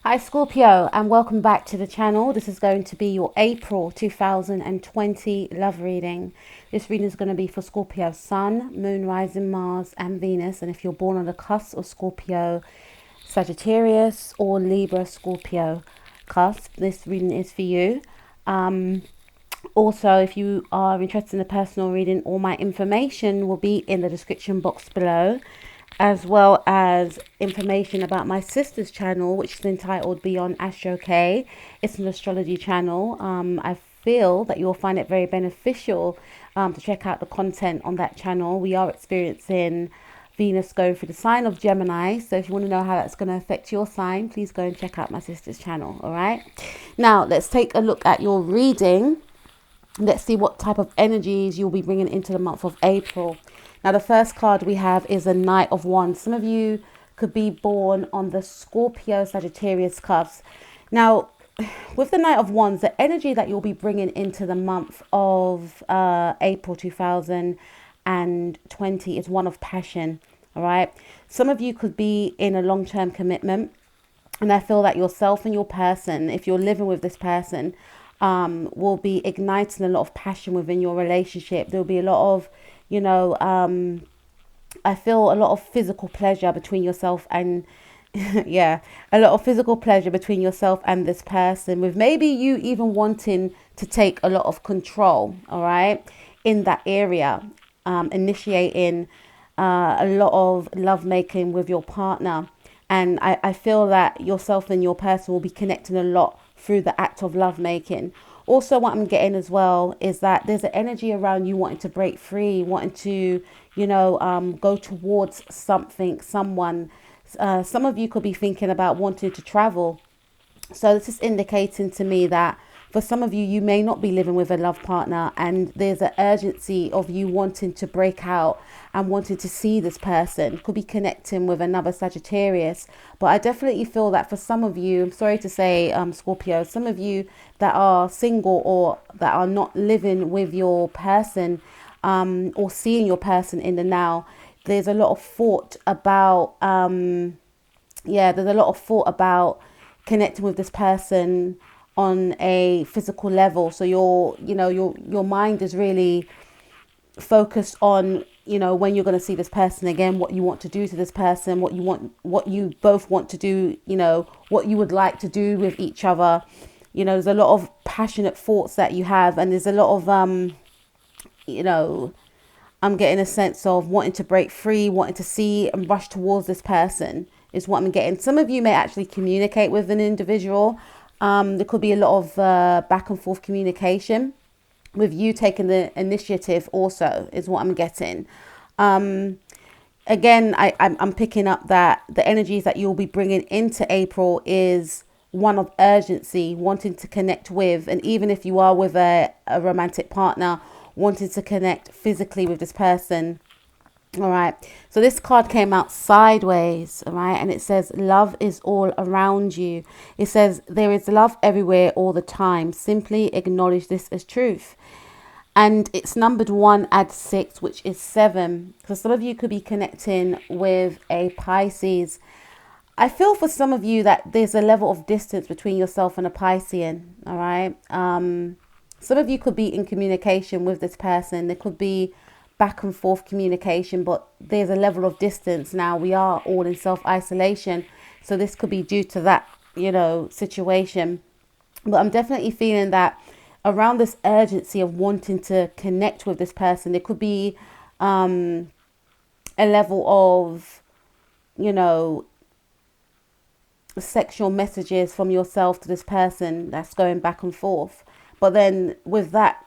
Hi Scorpio, and welcome back to the channel. This is going to be your April 2020 love reading. This reading is going to be for Scorpio Sun, Moon, Rising, Mars and Venus. And if you're born on the cusp of Scorpio, Sagittarius or Libra, Scorpio cusp, this reading is for you. Also, if you are interested in a personal reading, all my information will be in the description box below, as well as information about my sister's channel, which is entitled Beyond Astro K. It's an astrology channel. I feel that you'll find it very beneficial to check out the content on that channel. We are experiencing Venus going through the sign of Gemini, so if you want to know how that's going to affect your sign, please go and check out my sister's channel. All right, now let's take a look at your reading. Let's see what type of energies you'll be bringing into the month of April. Now, the first card we have is a Knight of Wands. Some of you could be born on the Scorpio Sagittarius cusp. Now, with the Knight of Wands, the energy that you'll be bringing into the month of April 2020 is one of passion. All right. Some of you could be in a long-term commitment. And I feel that yourself and your person, if you're living with this person, will be igniting a lot of passion within your relationship. There'll be a lot of, I feel a lot of physical pleasure between yourself and, yeah, a lot of physical pleasure between yourself and this person, with maybe you even wanting to take a lot of control, all right, in that area, initiating a lot of lovemaking with your partner. And I feel that yourself and your person will be connecting a lot through the act of lovemaking. Also, what I'm getting as well is that there's an energy around you wanting to break free, wanting to, go towards something, someone. Some of you could be thinking about wanting to travel. So this is indicating to me that for some of you, you may not be living with a love partner, and there's an urgency of you wanting to break out and wanting to see this person. Could be connecting with another Sagittarius. But I definitely feel that for some of you, I'm sorry to say, Scorpio, some of you that are single or that are not living with your person, or seeing your person in the now, there's a lot of thought about, there's a lot of thought about connecting with this person on a physical level. So your mind is really focused on, when you're going to see this person again, what you want to do to this person, what you both want to do, what you would like to do with each other. There's a lot of passionate thoughts that you have, and there's a lot of, I'm getting a sense of wanting to break free, wanting to see and rush towards this person is what I'm getting. Some of you may actually communicate with an individual. There could be a lot of back and forth communication with you taking the initiative also is what I'm getting. Again, I'm picking up that the energies that you'll be bringing into April is one of urgency, wanting to connect with, and even if you are with a romantic partner, wanting to connect physically with this person. All right, so this card came out sideways, all right, and it says love is all around you. It says there is love everywhere all the time. Simply acknowledge this as truth. And it's numbered 1, add 6, which is 7. So some of you could be connecting with a Pisces. I feel for some of you that there's a level of distance between yourself and a Piscean, all right. Some of you could be in communication with this person. There could be back and forth communication, but there's a level of distance now. We are all in self-isolation, so this could be due to that situation. But I'm definitely feeling that around this urgency of wanting to connect with this person, there could be a level of sexual messages from yourself to this person that's going back and forth. But then with that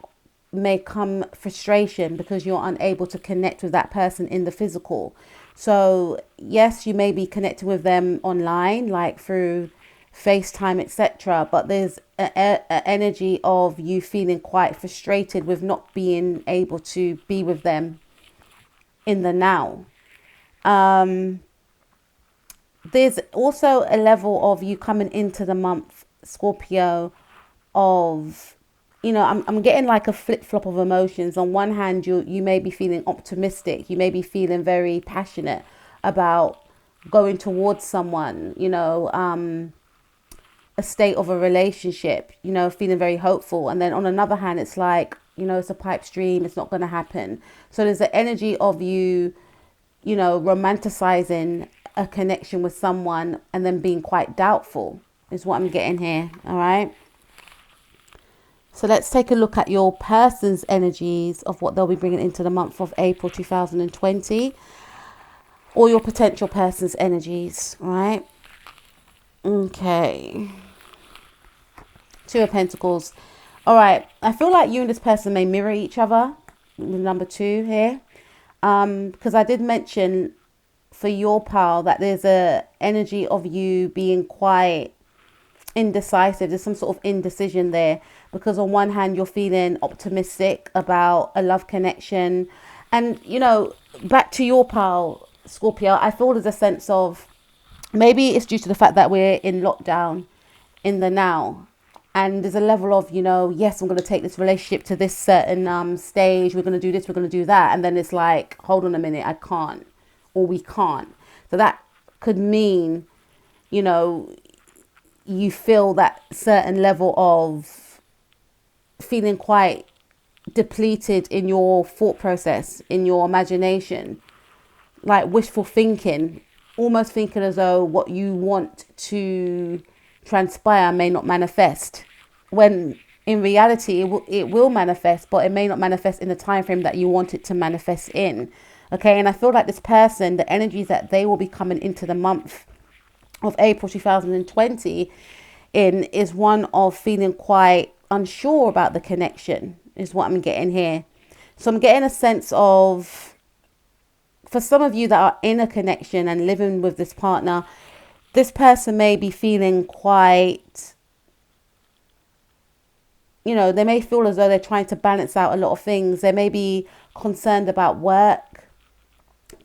may come frustration because you're unable to connect with that person in the physical. So yes, you may be connecting with them online, like through FaceTime, etc. But there's an energy of you feeling quite frustrated with not being able to be with them in the now. There's also a level of you coming into the month, Scorpio, of I'm getting like a flip-flop of emotions. On one hand, you may be feeling optimistic. You may be feeling very passionate about going towards someone, a state of a relationship, you know, feeling very hopeful. And then on another hand, it's like, you know, it's a pipe dream, it's not going to happen. So there's the energy of you, you know, romanticizing a connection with someone and then being quite doubtful is what I'm getting here. All right. So let's take a look at your person's energies of what they'll be bringing into the month of April 2020, or your potential person's energies. All right. Okay. Two of Pentacles. All right. I feel like you and this person may mirror each other. Number 2 here. Because I did mention for your pal that there's a energy of you being quite indecisive. There's some sort of indecision there, because on one hand you're feeling optimistic about a love connection, and you know, back to your pal Scorpio, I feel there's a sense of, maybe it's due to the fact that we're in lockdown in the now, and there's a level of, you know, yes, I'm going to take this relationship to this certain stage, we're going to do this, we're going to do that, and then it's like, hold on a minute, I can't, or we can't. So that could mean, you know, you feel that certain level of feeling quite depleted in your thought process, in your imagination, like wishful thinking, almost thinking as though what you want to transpire may not manifest, when in reality it will manifest, but it may not manifest in the time frame that you want it to manifest in. Okay. And I feel like this person, the energies that they will be coming into the month of April 2020 in is one of feeling quite unsure about the connection, is what I'm getting here. So I'm getting a sense of, for some of you that are in a connection and living with this partner, this person may be feeling quite, you know, they may feel as though they're trying to balance out a lot of things. They may be concerned about work,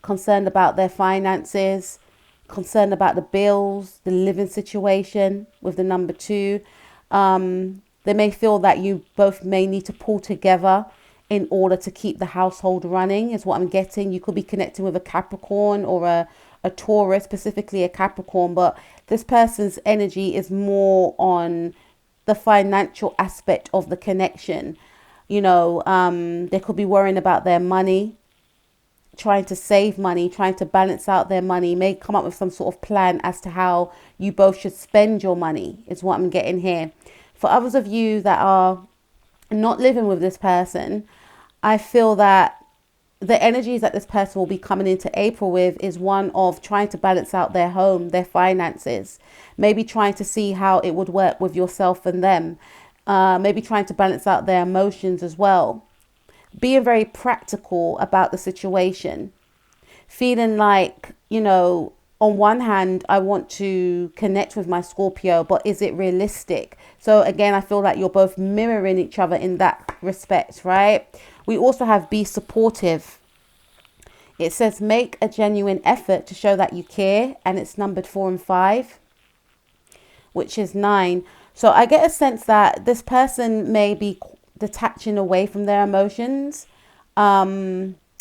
concerned about their finances, concerned about the bills, the living situation with the number 2. They may feel that you both may need to pull together in order to keep the household running, is what I'm getting. You could be connecting with a Capricorn or a Taurus, specifically a Capricorn, but this person's energy is more on the financial aspect of the connection. You know, they could be worrying about their money, trying to save money, trying to balance out their money, may come up with some sort of plan as to how you both should spend your money, is what I'm getting here. For others of you that are not living with this person, I feel that the energies that this person will be coming into April with is one of trying to balance out their home, their finances, maybe trying to see how it would work with yourself and them, maybe trying to balance out their emotions as well. Being very practical about the situation, feeling like, you know, on one hand, I want to connect with my Scorpio, but is it realistic? So again, I feel like you're both mirroring each other in that respect, right? We also have be supportive. It says make a genuine effort to show that you care, and it's numbered 4 and 5, which is 9. So I get a sense that this person may be detaching away from their emotions,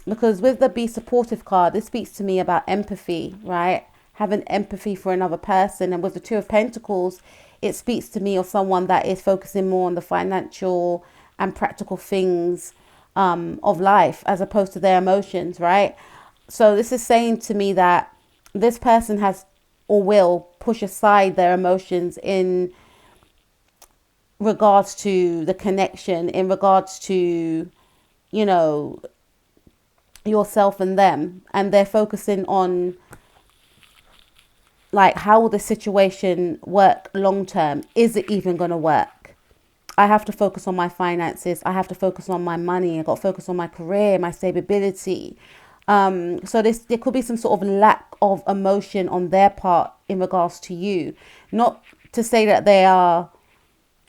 because with the be supportive card, this speaks to me about empathy, right? Having empathy for another person. And with the 2 of Pentacles, it speaks to me of someone that is focusing more on the financial and practical things of life as opposed to their emotions, right? So this is saying to me that this person has or will push aside their emotions in regards to the connection, in regards to, you know, yourself and them, and they're focusing on like, how will the situation work long term? Is it even going to work? I have to focus on my finances. I have to focus on my money. I've got to focus on my career, my stability. So there could be some sort of lack of emotion on their part in regards to you. Not to say that they are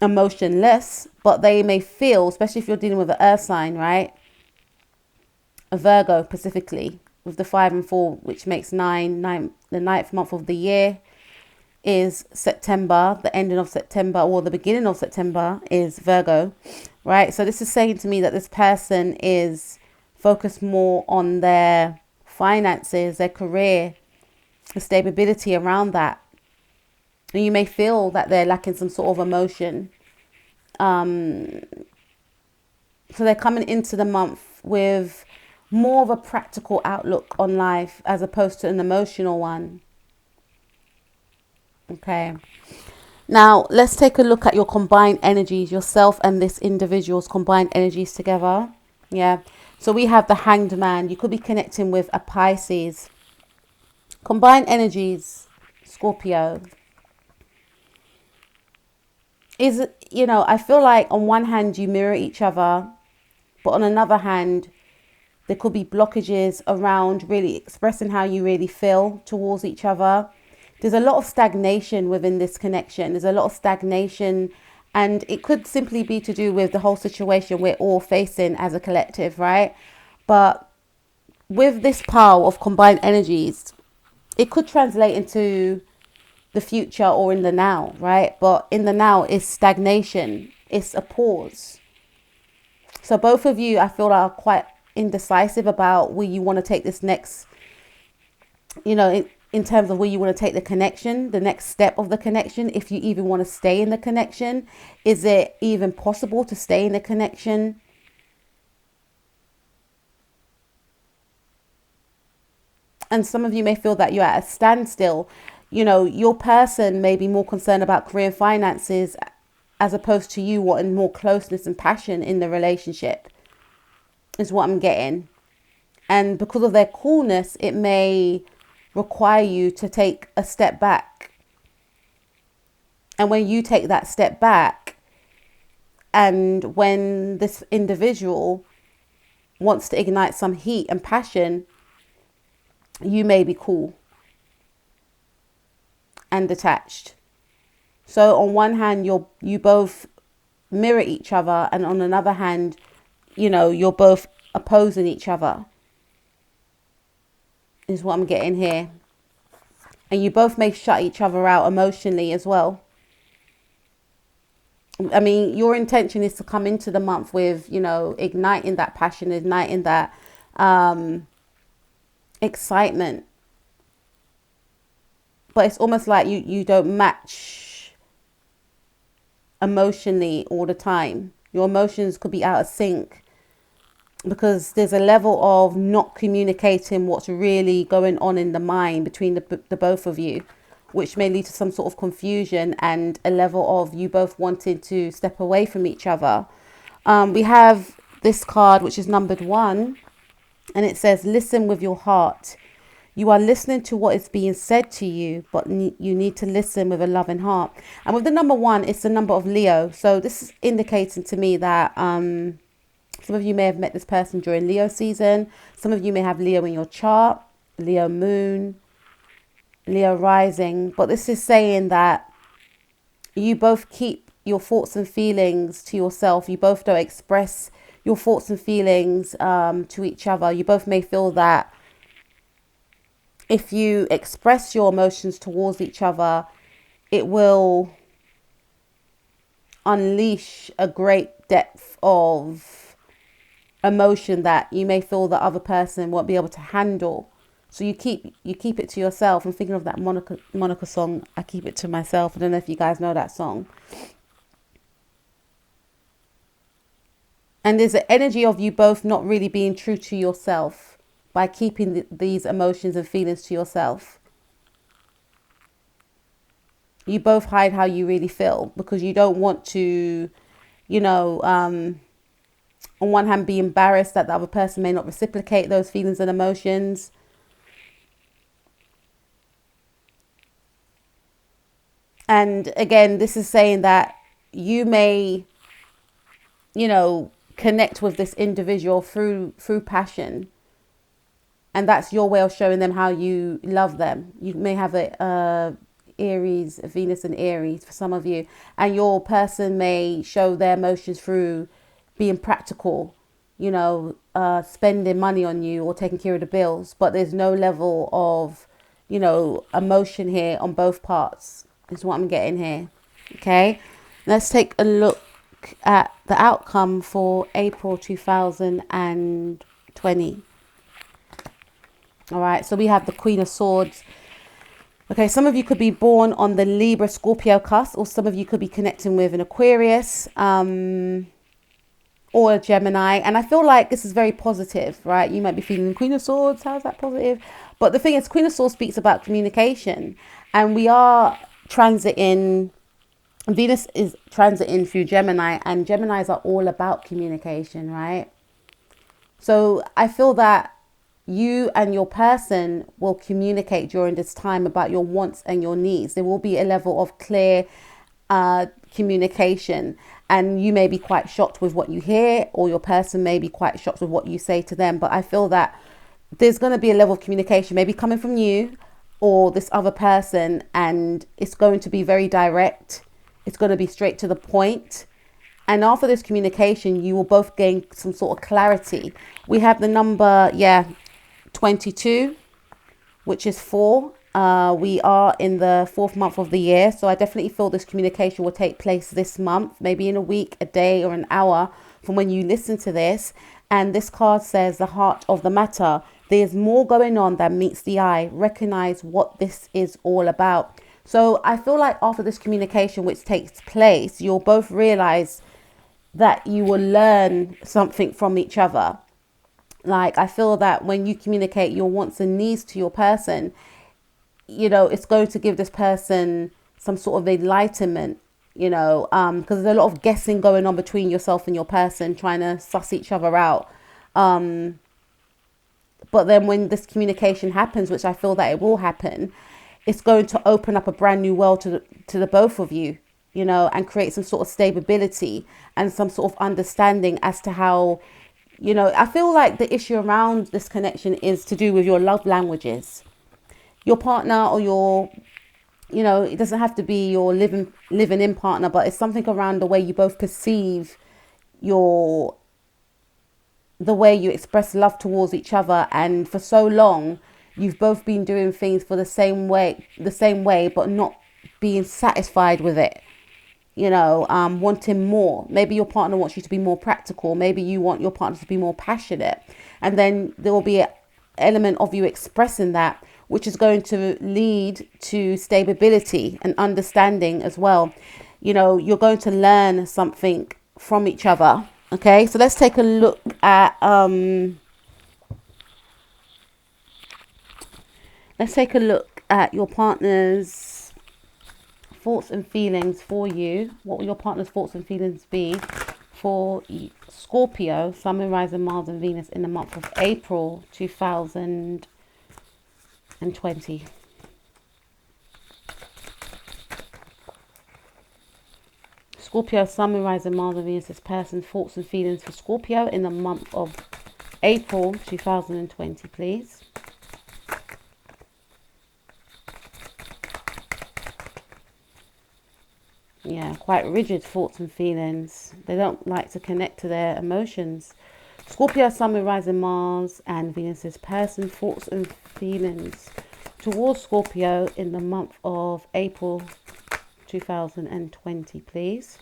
emotionless, but they may feel, especially if you're dealing with an earth sign, right? A Virgo specifically, with the 5 and 4, which makes 9. The 9th month of the year is September. The ending of September or the beginning of September is Virgo, right? So this is saying to me that this person is focused more on their finances, their career, the stability around that. And you may feel that they're lacking some sort of emotion. So they're coming into the month with more of a practical outlook on life as opposed to an emotional one. Okay. Now, let's take a look at your combined energies, yourself and this individual's combined energies together. Yeah. So we have the Hanged Man. You could be connecting with a Pisces. Combined energies, Scorpio. Is, you know, I feel like on one hand you mirror each other, but on another hand, there could be blockages around really expressing how you really feel towards each other. There's a lot of stagnation within this connection. There's a lot of stagnation, and it could simply be to do with the whole situation we're all facing as a collective, right? But with this power of combined energies, it could translate into the future or in the now, right? But in the now is stagnation. It's a pause. So both of you, I feel, are quite indecisive about where you want to take this next, you know, in terms of where you want to take the connection, the next step of the connection. If you even want to stay in the connection, is it even possible to stay in the connection? And some of you may feel that you're at a standstill. You know, your person may be more concerned about career and finances as opposed to you wanting more closeness and passion in the relationship, is what I'm getting. And because of their coolness, it may require you to take a step back. And when you take that step back, and when this individual wants to ignite some heat and passion, you may be cool and detached. So on one hand, you both mirror each other, and on another hand, you know, you're both opposing each other, is what I'm getting here. And you both may shut each other out emotionally as well. I mean, your intention is to come into the month with, you know, igniting that passion, igniting that excitement. But it's almost like you don't match emotionally all the time. Your emotions could be out of sync, because there's a level of not communicating what's really going on in the mind between the both of you, which may lead to some sort of confusion and a level of you both wanting to step away from each other. We have this card, which is numbered 1, and it says, listen with your heart. You are listening to what is being said to you, but you need to listen with a loving heart. And with the number 1, it's the number of Leo. So this is indicating to me that some of you may have met this person during Leo season. Some of you may have Leo in your chart, Leo moon, Leo rising. But this is saying that you both keep your thoughts and feelings to yourself. You both don't express your thoughts and feelings to each other. You both may feel that if you express your emotions towards each other, it will unleash a great depth of emotion that you may feel the other person won't be able to handle. So you keep it to yourself. I'm thinking of that Monica song, I Keep It to Myself. I don't know if you guys know that song. And there's an energy of you both not really being true to yourself by keeping these emotions and feelings to yourself. You both hide how you really feel because you don't want to, you know, on one hand, be embarrassed that the other person may not reciprocate those feelings and emotions. And again, this is saying that you may, you know, connect with this individual through passion. And that's your way of showing them how you love them. You may have a Aries, Venus and Aries for some of you. And your person may show their emotions through being practical, you know, spending money on you or taking care of the bills. But there's no level of, you know, emotion here on both parts, is what I'm getting here. Okay, let's take a look at the outcome for April 2020. All right, so we have the Queen of Swords. Okay, some of you could be born on the Libra Scorpio cusp, or some of you could be connecting with an Aquarius or a Gemini. And I feel like this is very positive, right? You might be feeling Queen of Swords. How's that positive? But the thing is, Queen of Swords speaks about communication, and we are transiting. Venus is transiting through Gemini, and Geminis are all about communication, right? So I feel that you and your person will communicate during this time about your wants and your needs. There will be a level of clear communication, and you may be quite shocked with what you hear, or your person may be quite shocked with what you say to them. But I feel that there's going to be a level of communication maybe coming from you or this other person, and it's going to be very direct. It's going to be straight to the point. And after this communication, you will both gain some sort of clarity. We have the number, 22, which is 4. We are in the 4th month of the year. So I definitely feel this communication will take place this month, maybe in a week, a day, or an hour from when you listen to this. And this card says the heart of the matter. There's more going on than meets the eye. Recognize what this is all about. So I feel like after this communication which takes place, you'll both realize that you will learn something from each other. Like, I feel that when you communicate your wants and needs to your person, it's going to give this person some sort of enlightenment, because there's a lot of guessing going on between yourself and your person, trying to suss each other out. But then when this communication happens, which I feel that it will happen, it's going to open up a brand new world to the both of you, and create some sort of stability and some sort of understanding as to how, I feel like the issue around this connection is to do with your love languages. Your partner or your, it doesn't have to be your living in partner, but it's something around the way you both perceive the way you express love towards each other. And for so long, you've both been doing things for the same way, but not being satisfied with it. Wanting more. Maybe your partner wants you to be more practical. Maybe you want your partner to be more passionate. And then there will be an element of you expressing that, which is going to lead to stability and understanding as well. You're going to learn something from each other. Okay, so let's take a look at your partner's thoughts and feelings for you. What will your partner's thoughts and feelings be for Scorpio, Sun, Moon, Rising, Mars and Venus in the month of April 2020? Scorpio, Sun, Moon, Rising, Mars and Venus, this person's thoughts and feelings for Scorpio in the month of April 2020, please. Yeah, quite rigid thoughts and feelings. They don't like to connect to their emotions. Scorpio, Sun, Moon, Rising, Mars and Venus's person, thoughts and feelings towards Scorpio in the month of April 2020, please.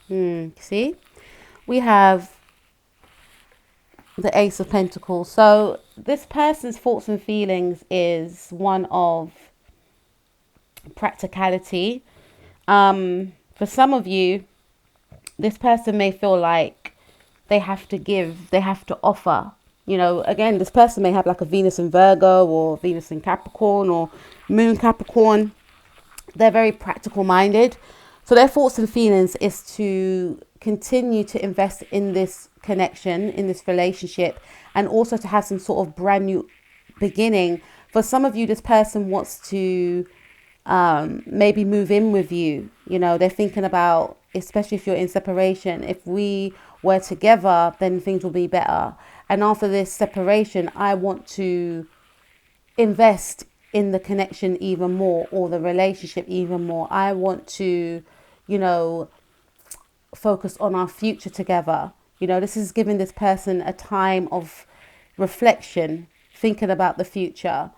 See? We have the Ace of Pentacles. So this person's thoughts and feelings is one of practicality. For some of you, this person may feel like they have to give, they have to offer. Again, this person may have like a Venus in Virgo or Venus in Capricorn or Moon Capricorn. They're very practical minded. So their thoughts and feelings is to continue to invest in this connection, in this relationship, and also to have some sort of brand new beginning. For some of you, this person wants to maybe move in with you. They're thinking about, especially if you're in separation, if we were together, then things will be better. And after this separation, I want to invest in the connection even more, or the relationship even more. I want to, focus on our future together. This is giving this person a time of reflection, thinking about the future.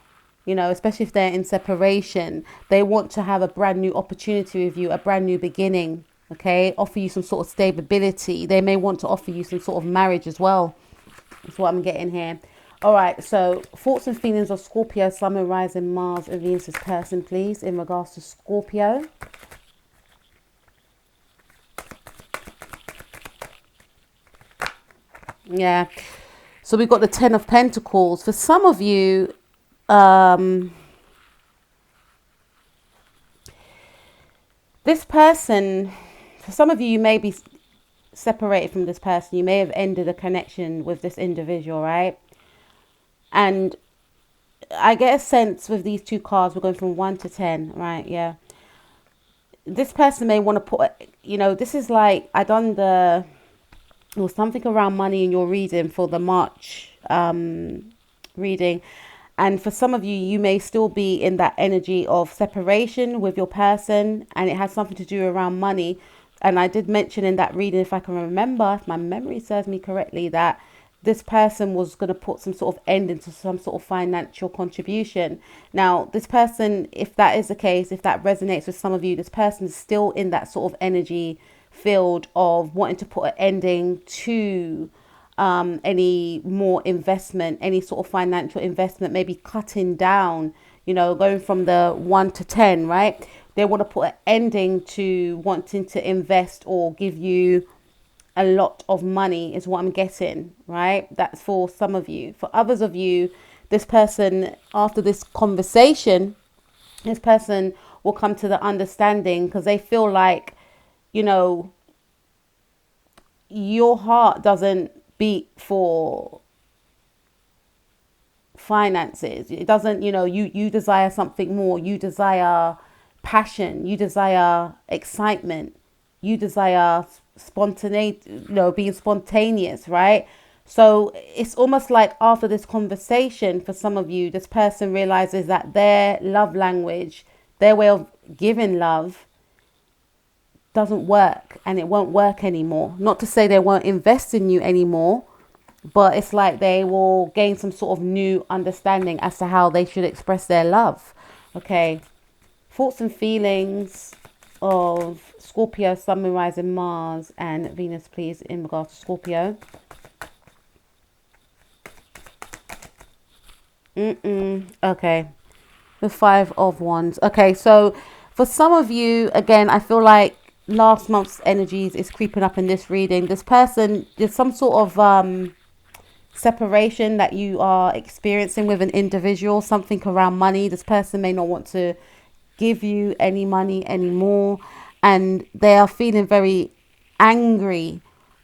Especially if they're in separation, they want to have a brand new opportunity with you, a brand new beginning, okay? Offer you some sort of stability. They may want to offer you some sort of marriage as well. That's what I'm getting here. All right, so thoughts and feelings of Scorpio, Sun, Moon, Rising, Mars, and Venus's person, please, in regards to Scorpio. Yeah. So we've got the Ten of Pentacles. For some of you, this person, for some of you, you may be separated from this person. You may have ended a connection with this individual, right? And I get a sense with these two cards, we're going from 1 to 10, right? Yeah. This person may want to put, you know, this is like, I done the, or something around money in your reading for the March reading. And for some of you, you may still be in that energy of separation with your person, and it has something to do around money. And I did mention in that reading, if I can remember, if my memory serves me correctly, that this person was going to put some sort of end into some sort of financial contribution. Now, this person, if that is the case, if that resonates with some of you, this person is still in that sort of energy field of wanting to put an ending to any more investment, any sort of financial investment, maybe cutting down, you know, going from the 1 to 10, right? They want to put an ending to wanting to invest or give you a lot of money is what I'm getting, right? That's for some of you. For others of you, this person, after this conversation, this person will come to the understanding because they feel like, you know, your heart doesn't beat for finances. It doesn't, you know, you desire something more. You desire passion. You desire excitement. You desire spontaneity, you know, being spontaneous, right? So it's almost like after this conversation, for some of you, this person realizes that their love language, their way of giving love doesn't work, and it won't work anymore. Not to say they won't invest in you anymore, but it's like they will gain some sort of new understanding as to how they should express their love. Okay. Thoughts and feelings of Scorpio, Sun, Moon, Rising, Mars, and Venus, please, in regards to Scorpio. Okay. The Five of Wands. Okay, so for some of you, again, I feel like last month's energies is creeping up in this reading. This person, there's some sort of separation that you are experiencing with an individual, something around money. This person may not want to give you any money anymore, and they are feeling very angry.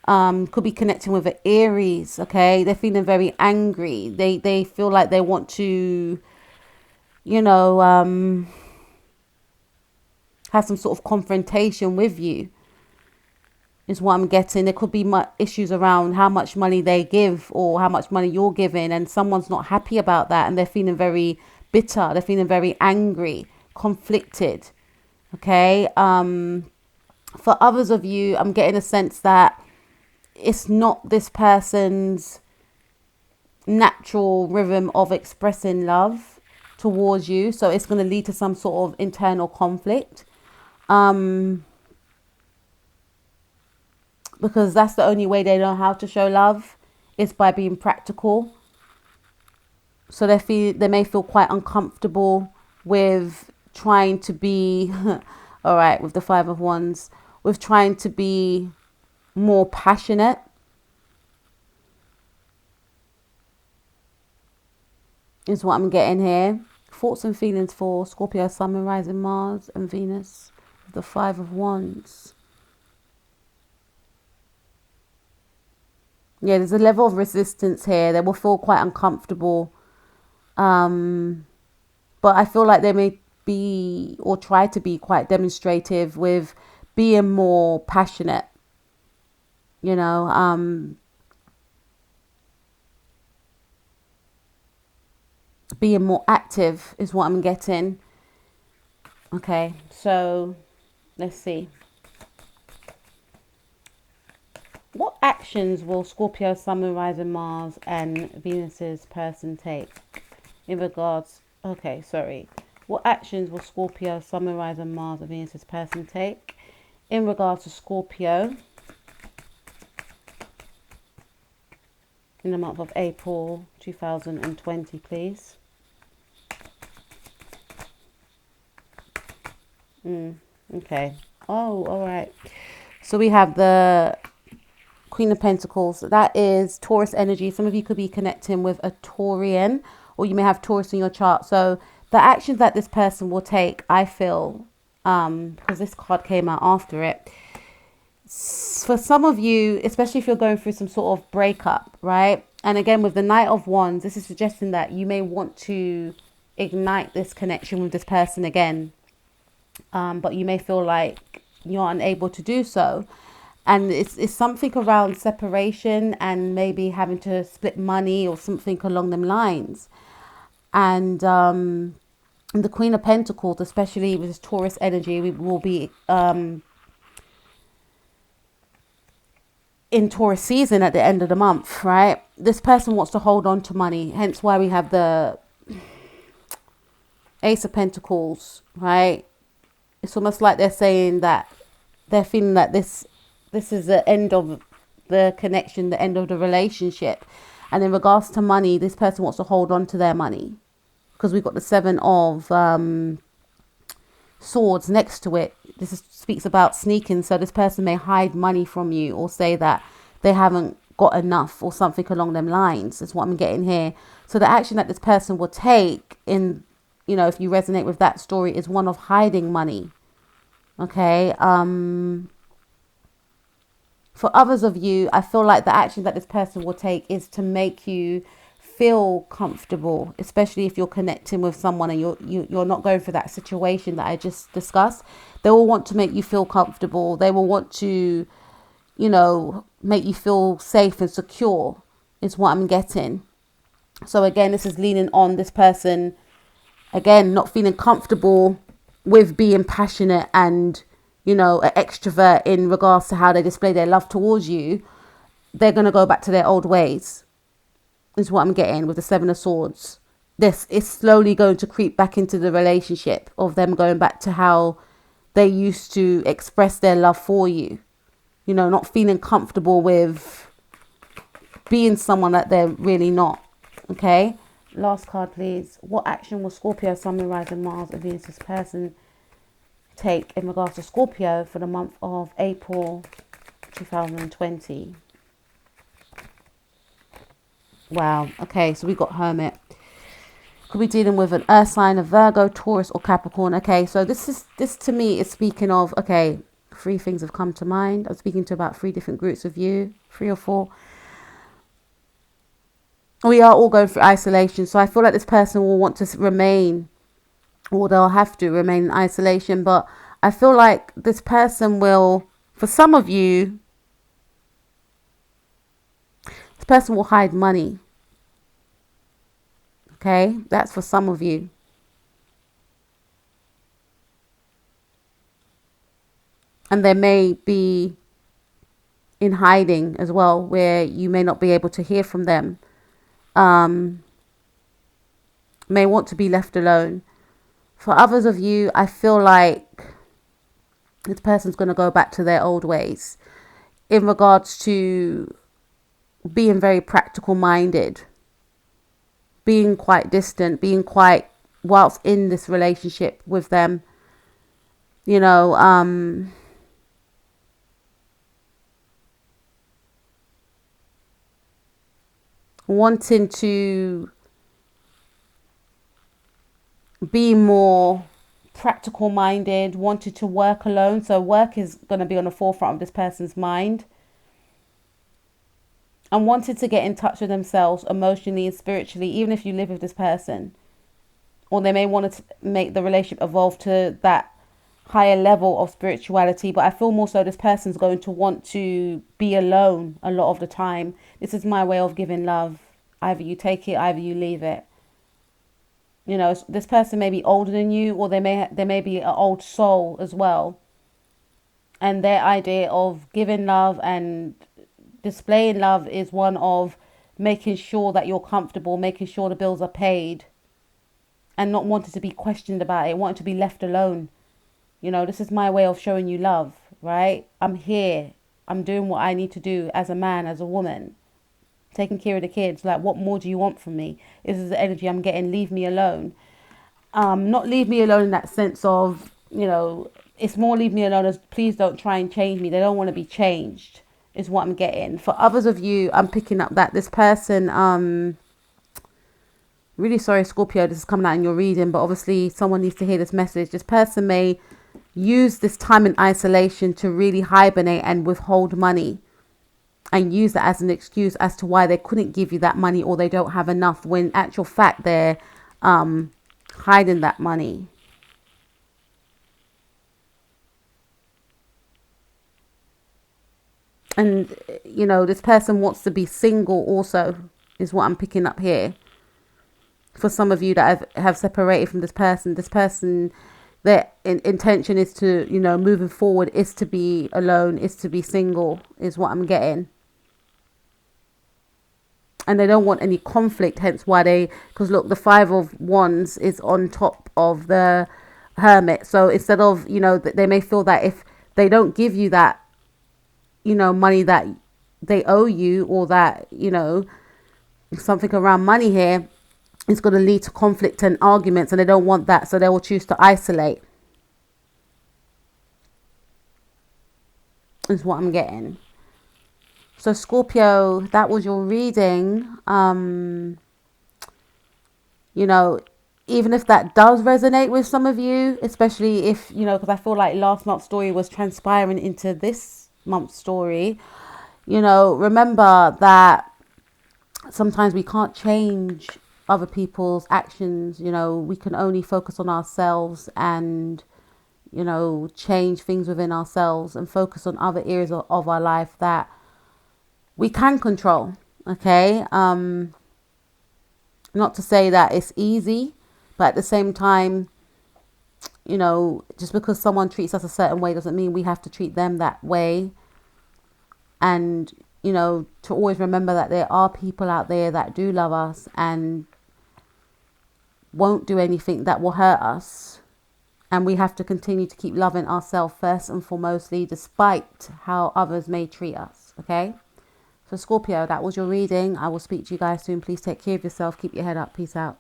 Could be connecting with an Aries. Okay, they're feeling very angry. They feel like they want to, you know, have some sort of confrontation with you, is what I'm getting. There could be issues around how much money they give or how much money you're giving, and someone's not happy about that, and they're feeling very bitter. They're feeling very angry, conflicted. Okay. For others of you, I'm getting a sense that it's not this person's natural rhythm of expressing love towards you, so it's going to lead to some sort of internal conflict. Because that's the only way they know how to show love, is by being practical. So they may feel quite uncomfortable with trying to be, all right, with the Five of Wands, with trying to be more passionate. Is what I'm getting here. Thoughts and feelings for Scorpio, Sun, Moon, Rising, Mars, and Venus, the Five of Wands. Yeah, there's a level of resistance here. They will feel quite uncomfortable. But I feel like they may be, or try to be, quite demonstrative with being more passionate. You know, being more active is what I'm getting. Okay, so let's see. What actions will Scorpio, Sun, Moon, Rising, Mars, and Venus's person take in regards? Okay, sorry. What actions will Scorpio, Sun, Moon, Rising, Mars, and Venus's person take in regards to Scorpio? in the month of April 2020, please. Okay. Oh, all right. So we have the Queen of Pentacles. That is Taurus energy. Some of you could be connecting with a Taurian, or you may have Taurus in your chart. So the actions that this person will take, I feel, because this card came out after it, for some of you, especially if you're going through some sort of breakup, right? And again, with the Knight of Wands, this is suggesting that you may want to ignite this connection with this person again. But you may feel like you're unable to do so. And it's something around separation and maybe having to split money or something along them lines. And the Queen of Pentacles, especially with this Taurus energy, we will be in Taurus season at the end of the month, right? This person wants to hold on to money, hence why we have the Ace of Pentacles, right? It's almost like they're saying that they're feeling that this is the end of the connection, the end of the relationship. And in regards to money, this person wants to hold on to their money, because we've got the Seven of Swords next to it. Speaks about sneaking. So this person may hide money from you, or say that they haven't got enough, or something along them lines. That's what I'm getting here. So the action that this person will take, in, you know, if you resonate with that story, is one of hiding money. Okay. For others of you, I feel like the action that this person will take is to make you feel comfortable, especially if you're connecting with someone and you're not going through that situation that I just discussed. They will want to make you feel comfortable. They will want to, you know, make you feel safe and secure, is what I'm getting. So again, this is leaning on this person, again, not feeling comfortable with being passionate and, you know, an extrovert in regards to how they display their love towards you. They're going to go back to their old ways, is what I'm getting with the Seven of Swords. This is slowly going to creep back into the relationship of them going back to how they used to express their love for you. You know, not feeling comfortable with being someone that they're really not. Okay. Last card, please. What action will Scorpio, Sun, Moon, Rising, Mars, and Venus person take in regards to Scorpio for the month of April 2020? Wow. Okay, so we got Hermit. Could be dealing with an Earth sign, a Virgo, Taurus, or Capricorn. Okay, so this to me is speaking of, okay, 3 things have come to mind. I'm speaking to about 3 different groups of you, 3 or 4. We are all going through isolation, so I feel like this person will want to remain, or they'll have to remain in isolation. But I feel like this person will, for some of you, this person will hide money. Okay, that's for some of you. And they may be in hiding as well, where you may not be able to hear from them. May want to be left alone. For others of you, I feel like this person's going to go back to their old ways in regards to being very practical minded, being quite distant, being quite, whilst in this relationship with them, you know, wanting to be more practical minded, wanted to work alone. So work is going to be on the forefront of this person's mind, and wanted to get in touch with themselves emotionally and spiritually, even if you live with this person. Or they may want to make the relationship evolve to that higher level of spirituality. But I feel more so this person's going to want to be alone a lot of the time. This is my way of giving love. Either you take it, either you leave it. You know, this person may be older than you, or they may be an old soul as well. And their idea of giving love and displaying love is one of making sure that you're comfortable, making sure the bills are paid, and not wanting to be questioned about it, wanting to be left alone. You know, this is my way of showing you love, right? I'm here. I'm doing what I need to do as a man, as a woman. taking care of the kids. Like, what more do you want from me? This is the energy I'm getting. Leave me alone. Not leave me alone in that sense of, it's more leave me alone as please don't try and change me. They don't want to be changed, is what I'm getting. For others of you, I'm picking up that this person, really sorry, Scorpio, this is coming out in your reading, but obviously someone needs to hear this message. This person may use this time in isolation to really hibernate and withhold money and use that as an excuse as to why they couldn't give you that money, or they don't have enough, when in actual fact they're hiding that money. And this person wants to be single also, is what I'm picking up here. For some of you that have separated from this person, their intention is to, moving forward, is to be alone, is to be single, is what I'm getting. And they don't want any conflict, hence why because look, the 5 of Wands is on top of the Hermit. So instead of, they may feel that if they don't give you that, money that they owe you, or that, something around money here, it's going to lead to conflict and arguments, and they don't want that, so they will choose to isolate, is what I'm getting. So Scorpio, that was your reading. Even if that does resonate with some of you, especially if, because I feel like last month's story was transpiring into this month's story, remember that sometimes we can't change other people's actions. We can only focus on ourselves and, change things within ourselves and focus on other areas of our life that we can control. Okay. Not to say that it's easy, but at the same time, just because someone treats us a certain way doesn't mean we have to treat them that way. And, to always remember that there are people out there that do love us and won't do anything that will hurt us. And we have to continue to keep loving ourselves first and foremostly, despite how others may treat us. Okay. So Scorpio, that was your reading. I will speak to you guys soon. Please take care of yourself. Keep your head up. Peace out.